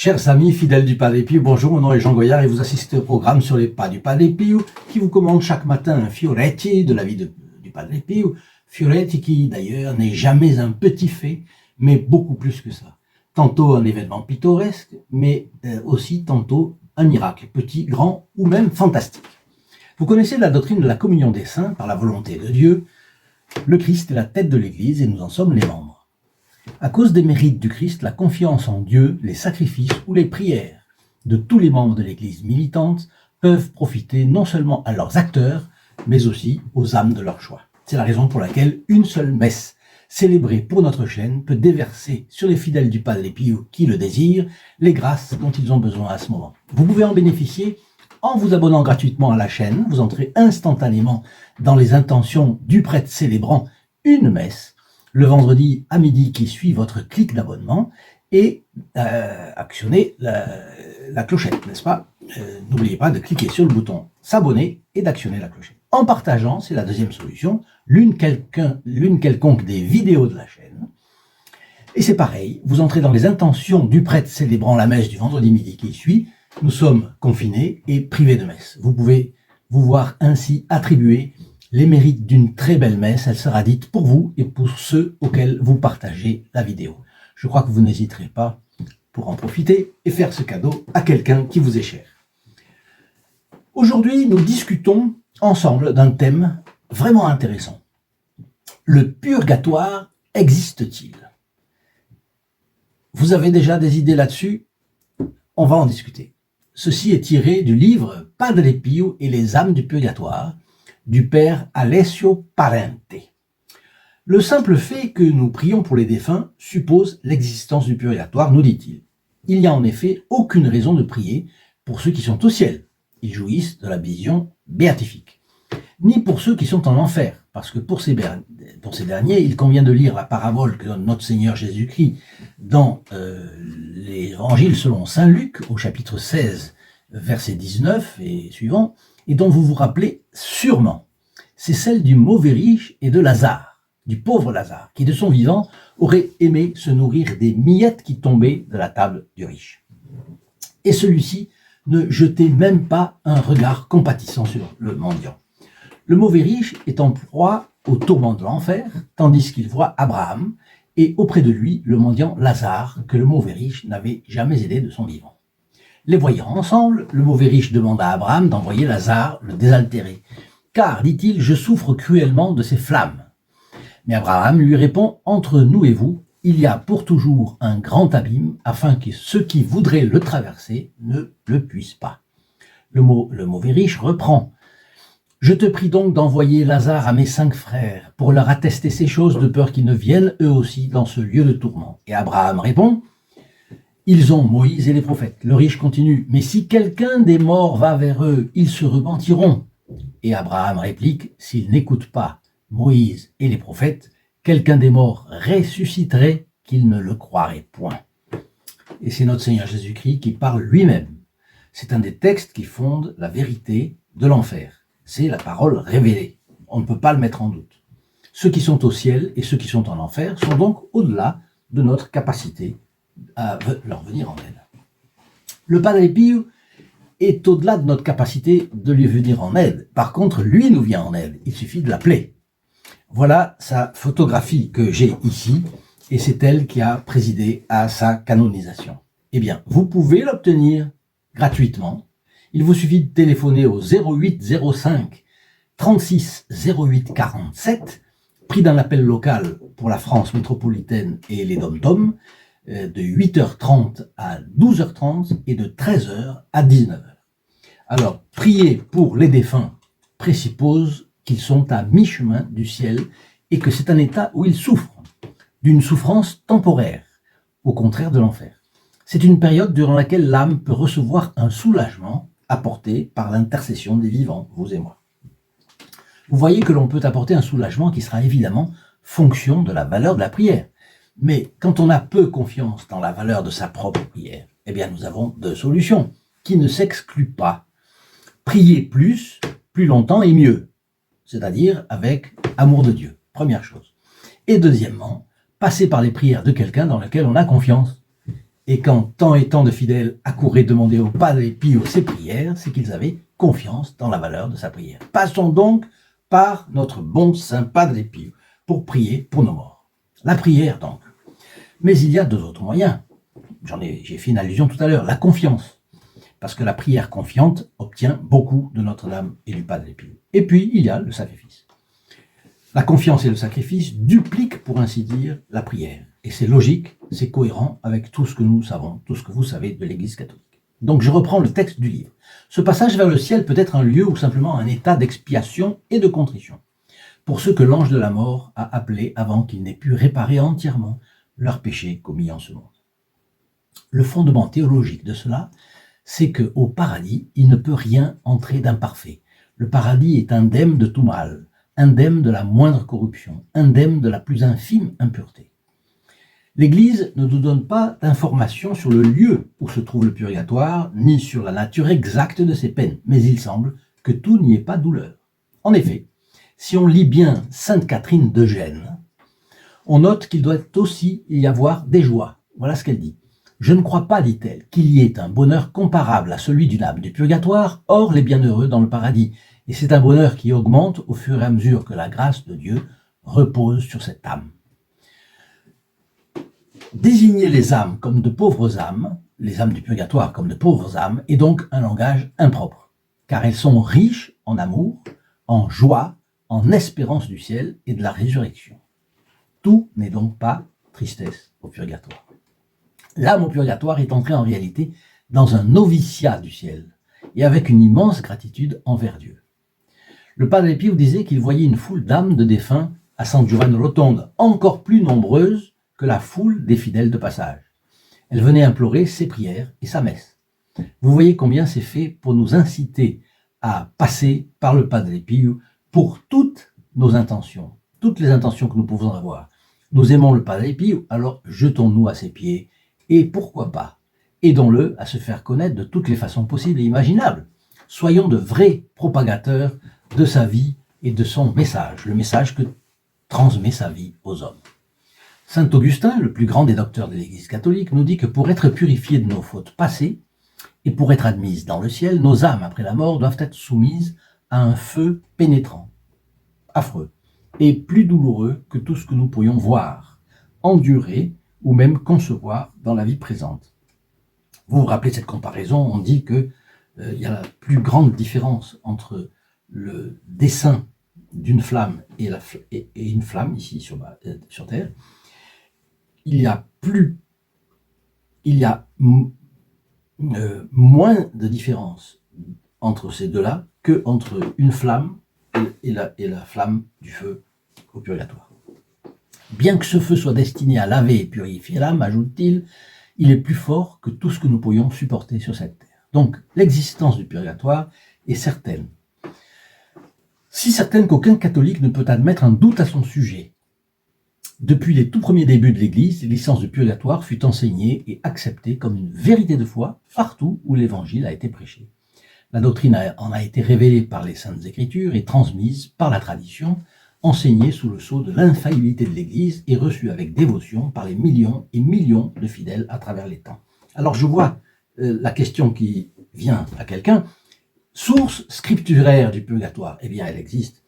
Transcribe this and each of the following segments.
Chers amis fidèles du Padre Pio, bonjour, mon nom est Jean Goyard et vous assistez au programme sur les pas du Padre Pio qui vous commande chaque matin un Fioretti de la vie du Padre Pio. Fioretti qui d'ailleurs n'est jamais un petit fait, mais beaucoup plus que ça. Tantôt un événement pittoresque, mais aussi tantôt un miracle, petit, grand ou même fantastique. Vous connaissez la doctrine de la communion des saints par la volonté de Dieu. Le Christ est la tête de l'Église et nous en sommes les membres. À cause des mérites du Christ, la confiance en Dieu, les sacrifices ou les prières de tous les membres de l'Église militante peuvent profiter non seulement à leurs acteurs, mais aussi aux âmes de leur choix. C'est la raison pour laquelle une seule messe célébrée pour notre chaîne peut déverser sur les fidèles du Padre Pio qui le désirent les grâces dont ils ont besoin à ce moment. Vous pouvez en bénéficier en vous abonnant gratuitement à la chaîne. Vous entrez instantanément dans les intentions du prêtre célébrant une messe le vendredi à midi qui suit votre clic d'abonnement et actionnez la clochette, n'est-ce pas? N'oubliez pas de cliquer sur le bouton s'abonner et d'actionner la clochette. En partageant, c'est la deuxième solution, l'une quelconque des vidéos de la chaîne. Et c'est pareil, vous entrez dans les intentions du prêtre célébrant la messe du vendredi midi qui suit. Nous sommes confinés et privés de messe. Vous pouvez vous voir ainsi attribuer les mérites d'une très belle messe. Elle sera dite pour vous et pour ceux auxquels vous partagez la vidéo. Je crois que vous n'hésiterez pas pour en profiter et faire ce cadeau à quelqu'un qui vous est cher. Aujourd'hui, nous discutons ensemble d'un thème vraiment intéressant. Le purgatoire existe-t-il? Vous avez déjà des idées là-dessus? On va en discuter. Ceci est tiré du livre Padre Pio et les âmes du purgatoire du père Alessio Parente. Le simple fait que nous prions pour les défunts suppose l'existence du purgatoire, nous dit-il. Il n'y a en effet aucune raison de prier pour ceux qui sont au ciel. Ils jouissent de la vision béatifique. Ni pour ceux qui sont en enfer, parce que pour ces derniers, il convient de lire la parabole que donne notre Seigneur Jésus-Christ dans l'évangile selon saint Luc, au chapitre 16, verset 19 et suivant, et dont vous vous rappelez sûrement. C'est celle du mauvais riche et de Lazare, du pauvre Lazare, qui de son vivant aurait aimé se nourrir des miettes qui tombaient de la table du riche. Et celui-ci ne jetait même pas un regard compatissant sur le mendiant. Le mauvais riche est en proie au tourment de l'enfer, tandis qu'il voit Abraham, et auprès de lui le mendiant Lazare, que le mauvais riche n'avait jamais aidé de son vivant. Les voyant ensemble, le mauvais riche demanda à Abraham d'envoyer Lazare le désaltérer. Car, dit-il, je souffre cruellement de ces flammes. Mais Abraham lui répond, entre nous et vous, il y a pour toujours un grand abîme, afin que ceux qui voudraient le traverser ne le puissent pas. Le mauvais riche reprend. Je te prie donc d'envoyer Lazare à mes 5 frères, pour leur attester ces choses, de peur qu'ils ne viennent eux aussi dans ce lieu de tourment. Et Abraham répond, ils ont Moïse et les prophètes. Le riche continue, mais si quelqu'un des morts va vers eux, ils se repentiront. Et Abraham réplique, s'ils n'écoutent pas Moïse et les prophètes, quelqu'un des morts ressusciterait qu'ils ne le croiraient point. Et c'est notre Seigneur Jésus-Christ qui parle lui-même. C'est un des textes qui fonde la vérité de l'enfer. C'est la parole révélée. On ne peut pas le mettre en doute. Ceux qui sont au ciel et ceux qui sont en enfer sont donc au-delà de notre capacité à leur venir en aide. Le Padre Pio est au-delà de notre capacité de lui venir en aide. Par contre, lui nous vient en aide. Il suffit de l'appeler. Voilà sa photographie que j'ai ici, et c'est elle qui a présidé à sa canonisation. Eh bien, vous pouvez l'obtenir gratuitement. Il vous suffit de téléphoner au 08 05 36 08 47, prix d'un appel local pour la France métropolitaine et les dom-toms, de 8h30 à 12h30 et de 13h à 19h. Alors, prier pour les défunts présuppose qu'ils sont à mi-chemin du ciel et que c'est un état où ils souffrent, d'une souffrance temporaire, au contraire de l'enfer. C'est une période durant laquelle l'âme peut recevoir un soulagement apporté par l'intercession des vivants, vous et moi. Vous voyez que l'on peut apporter un soulagement qui sera évidemment fonction de la valeur de la prière. Mais quand on a peu confiance dans la valeur de sa propre prière, eh bien nous avons 2 solutions qui ne s'excluent pas. Prier plus longtemps et mieux, c'est-à-dire avec amour de Dieu, première chose. Et deuxièmement, passer par les prières de quelqu'un dans lequel on a confiance. Et quand tant et tant de fidèles accouraient demander au Padre Pio ses prières, c'est qu'ils avaient confiance dans la valeur de sa prière. Passons donc par notre bon Saint Padre Pio pour prier pour nos morts. La prière donc. Mais il y a deux autres moyens. J'ai fait une allusion tout à l'heure, la confiance. Parce que la prière confiante obtient beaucoup de Notre-Dame et du Padre Pio. Et puis, il y a le sacrifice. La confiance et le sacrifice dupliquent, pour ainsi dire, la prière. Et c'est logique, c'est cohérent avec tout ce que nous savons, tout ce que vous savez de l'Église catholique. Donc je reprends le texte du livre. Ce passage vers le ciel peut être un lieu ou simplement un état d'expiation et de contrition, pour ceux que l'ange de la mort a appelés avant qu'ils n'aient pu réparer entièrement leurs péchés commis en ce monde. Le fondement théologique de cela, c'est qu'au paradis, il ne peut rien entrer d'imparfait. Le paradis est indemne de tout mal, indemne de la moindre corruption, indemne de la plus infime impureté. L'Église ne nous donne pas d'informations sur le lieu où se trouve le purgatoire, ni sur la nature exacte de ses peines, mais il semble que tout n'y ait pas douleur. En effet, si on lit bien Sainte Catherine de Gênes, on note qu'il doit aussi y avoir des joies. Voilà ce qu'elle dit. « Je ne crois pas, dit-elle, qu'il y ait un bonheur comparable à celui d'une âme du purgatoire, hors les bienheureux dans le paradis, et c'est un bonheur qui augmente au fur et à mesure que la grâce de Dieu repose sur cette âme. » Désigner les âmes comme de pauvres âmes, les âmes du purgatoire comme de pauvres âmes, est donc un langage impropre, car elles sont riches en amour, en joie, en espérance du ciel et de la résurrection. Tout n'est donc pas tristesse au purgatoire. L'âme au purgatoire est entrée en réalité dans un noviciat du ciel, et avec une immense gratitude envers Dieu. Le Padre Pio disait qu'il voyait une foule d'âmes de défunts à San Giovanni Rotondo, encore plus nombreuses que la foule des fidèles de passage. Elles venaient implorer ses prières et sa messe. Vous voyez combien c'est fait pour nous inciter à passer par le Padre Pio pour toutes nos intentions, toutes les intentions que nous pouvons avoir. Nous aimons le Padre Pio, alors jetons-nous à ses pieds et pourquoi pas, aidons-le à se faire connaître de toutes les façons possibles et imaginables. Soyons de vrais propagateurs de sa vie et de son message, le message que transmet sa vie aux hommes. Saint Augustin, le plus grand des docteurs de l'Église catholique, nous dit que pour être purifiés de nos fautes passées et pour être admises dans le ciel, nos âmes après la mort doivent être soumises à un feu pénétrant, affreux, et plus douloureux que tout ce que nous pourrions voir, endurer ou même concevoir dans la vie présente. Vous vous rappelez cette comparaison, on dit que il y a la plus grande différence entre le dessin d'une flamme et une flamme ici sur Terre. Il y a moins de différence entre ces deux-là que entre une flamme et la flamme du feu au purgatoire. Bien que ce feu soit destiné à laver et purifier l'âme, ajoute-t-il, il est plus fort que tout ce que nous pourrions supporter sur cette terre. Donc, l'existence du purgatoire est certaine. Si certaine qu'aucun catholique ne peut admettre un doute à son sujet. Depuis les tout premiers débuts de l'Église, l'existence du purgatoire fut enseignée et acceptée comme une vérité de foi partout où l'Évangile a été prêché. La doctrine en a été révélée par les Saintes Écritures et transmise par la tradition, enseignée sous le sceau de l'infaillibilité de l'Église et reçue avec dévotion par les millions et millions de fidèles à travers les temps. Alors je vois la question qui vient à quelqu'un, source scripturaire du purgatoire, eh bien elle existe.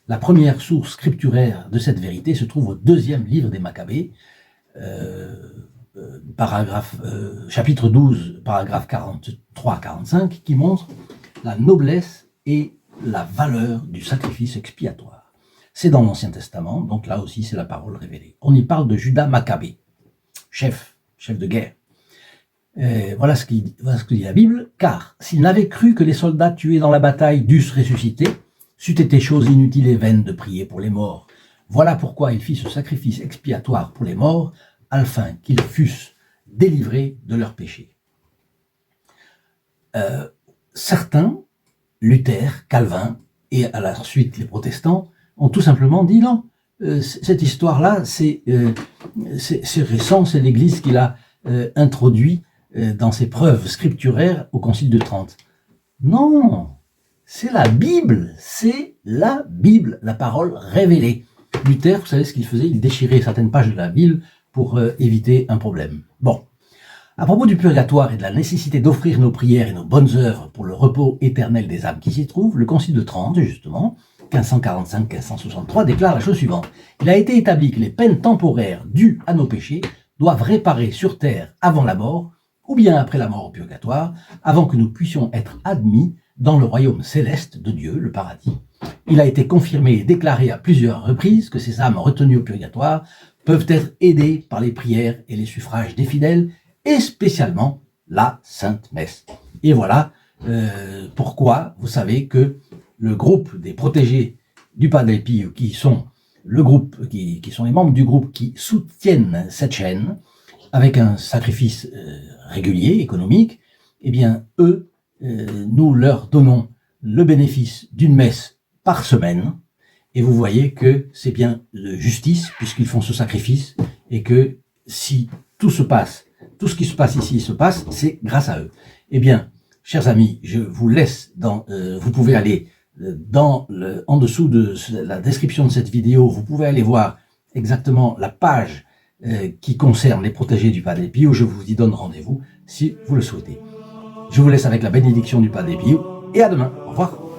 La première source scripturaire de cette vérité se trouve au 2e livre des Maccabées, chapitre 12, paragraphe 43-45, qui montre la noblesse et la valeur du sacrifice expiatoire. C'est dans l'Ancien Testament, donc là aussi c'est la parole révélée. On y parle de Judas Maccabée, chef de guerre. Voilà ce que dit la Bible, car s'il n'avait cru que les soldats tués dans la bataille dussent ressusciter, c'eût été chose inutile et vaine de prier pour les morts. Voilà pourquoi il fit ce sacrifice expiatoire pour les morts, afin qu'ils fussent délivrés de leurs péchés. Certains, Luther, Calvin, et à la suite les protestants, ont tout simplement dit non, cette histoire-là, c'est récent, c'est l'Église qui l'a introduit dans ses preuves scripturaires au Concile de Trente. Non, c'est la Bible, la parole révélée. Luther, vous savez ce qu'il faisait? Il déchirait certaines pages de la Bible pour éviter un problème. Bon, À propos du purgatoire et de la nécessité d'offrir nos prières et nos bonnes œuvres pour le repos éternel des âmes qui s'y trouvent, le Concile de Trente, justement, 1545-1563, déclare la chose suivante. Il a été établi que les peines temporaires dues à nos péchés doivent réparer sur terre avant la mort, ou bien après la mort au purgatoire, avant que nous puissions être admis dans le royaume céleste de Dieu, le paradis. Il a été confirmé et déclaré à plusieurs reprises que ces âmes retenues au purgatoire peuvent être aidées par les prières et les suffrages des fidèles, et spécialement la Sainte Messe. Et voilà pourquoi vous savez que le groupe des protégés du Padre Pio, qui sont qui sont les membres du groupe qui soutiennent cette chaîne avec un sacrifice régulier, économique, eh bien eux, nous leur donnons le bénéfice d'une messe par semaine, et vous voyez que c'est bien de justice puisqu'ils font ce sacrifice, et que si tout ce qui se passe ici se passe, c'est grâce à eux. Eh bien, chers amis, je vous laisse vous pouvez aller en dessous de la description de cette vidéo, vous pouvez aller voir exactement la page qui concerne les protégés du Padre Pio. Je vous y donne rendez-vous si vous le souhaitez. Je vous laisse avec la bénédiction du Padre Pio et à demain. Au revoir.